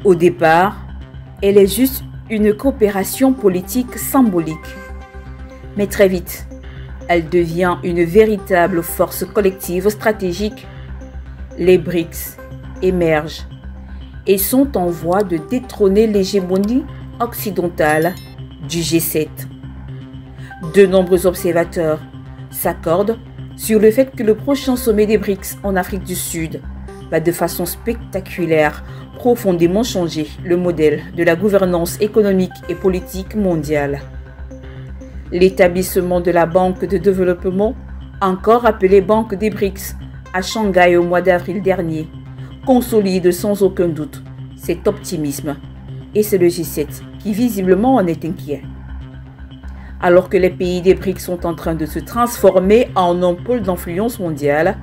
Au départ, elle est juste une coopération politique symbolique. Mais très vite, elle devient une véritable force collective stratégique. Les BRICS émergent et sont en voie de détrôner l'hégémonie occidentale du G7. De nombreux observateurs s'accordent sur le fait que le prochain sommet des BRICS en Afrique du Sud va de façon spectaculaire profondément changer le modèle de la gouvernance économique et politique mondiale. L'établissement de la Banque de développement, encore appelée Banque des BRICS, à Shanghai au mois d'avril dernier, consolide sans aucun doute cet optimisme. Et c'est le G7 qui visiblement en est inquiet. Alors que les pays des BRICS sont en train de se transformer en un pôle d'influence mondiale,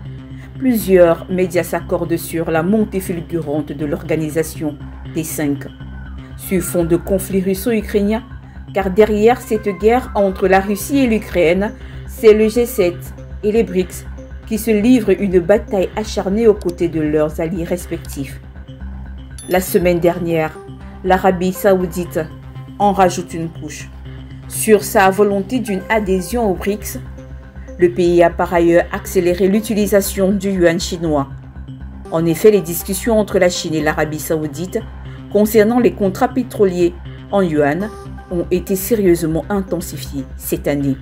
plusieurs médias s'accordent sur la montée fulgurante de l'organisation des 5. Sur fond de conflit russo-ukrainien, car derrière cette guerre entre la Russie et l'Ukraine, c'est le G7 et les BRICS qui se livrent une bataille acharnée aux côtés de leurs alliés respectifs. La semaine dernière, l'Arabie saoudite en rajoute une couche. Sur sa volonté d'une adhésion aux BRICS, le pays a par ailleurs accéléré l'utilisation du yuan chinois. En effet, les discussions entre la Chine et l'Arabie saoudite concernant les contrats pétroliers en yuan ont été sérieusement intensifiées cette année.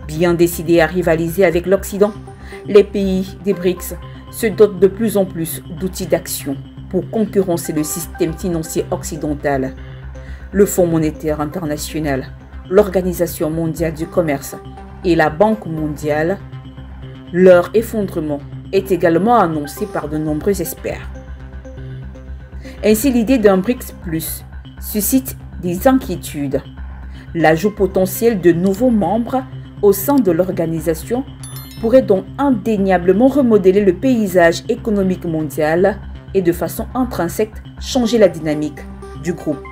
Bien décidés à rivaliser avec l'Occident, les pays des BRICS se dotent de plus en plus d'outils d'action pour concurrencer le système financier occidental. Le Fonds monétaire international, l'Organisation mondiale du commerce et la Banque mondiale, leur effondrement est également annoncé par de nombreux experts. Ainsi, l'idée d'un BRICS Plus suscite des inquiétudes. L'ajout potentiel de nouveaux membres au sein de l'organisation pourrait donc indéniablement remodeler le paysage économique mondial et de façon intrinsèque changer la dynamique du groupe.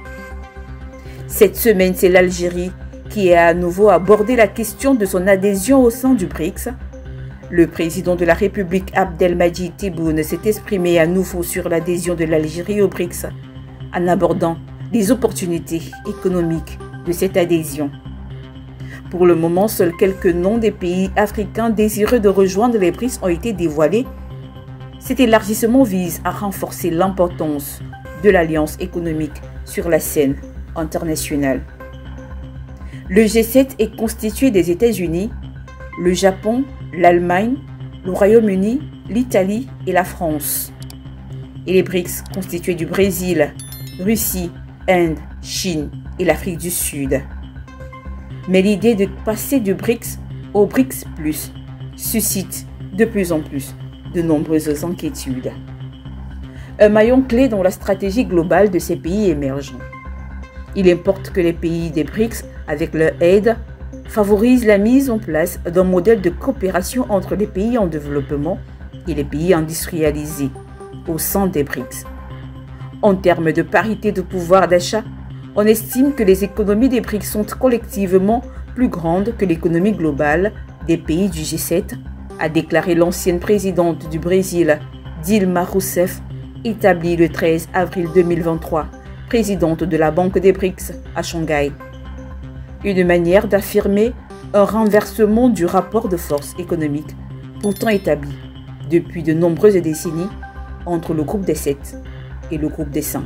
Cette semaine, c'est l'Algérie qui a à nouveau abordé la question de son adhésion au sein du BRICS. Le président de la République Abdelmadjid Tebboune s'est exprimé à nouveau sur l'adhésion de l'Algérie au BRICS en abordant les opportunités économiques de cette adhésion. Pour le moment, seuls quelques noms des pays africains désireux de rejoindre les BRICS ont été dévoilés. Cet élargissement vise à renforcer l'importance de l'alliance économique sur la scène internationale. Le G7 est constitué des États-Unis, le Japon, l'Allemagne, le Royaume-Uni, l'Italie et la France. Et les BRICS constitués du Brésil, Russie, Inde, Chine et l'Afrique du Sud. Mais l'idée de passer du BRICS au BRICS Plus suscite de plus en plus de nombreuses inquiétudes. Un maillon clé dans la stratégie globale de ces pays émergents. Il importe que les pays des BRICS, avec leur aide, favorisent la mise en place d'un modèle de coopération entre les pays en développement et les pays industrialisés au sein des BRICS. En termes de parité de pouvoir d'achat, on estime que les économies des BRICS sont collectivement plus grandes que l'économie globale des pays du G7, a déclaré l'ancienne présidente du Brésil, Dilma Rousseff, établie le 13 avril 2023, présidente de la Banque des BRICS à Shanghai. Une manière d'affirmer un renversement du rapport de force économique pourtant établi depuis de nombreuses décennies entre le groupe des 7 et le groupe des 5.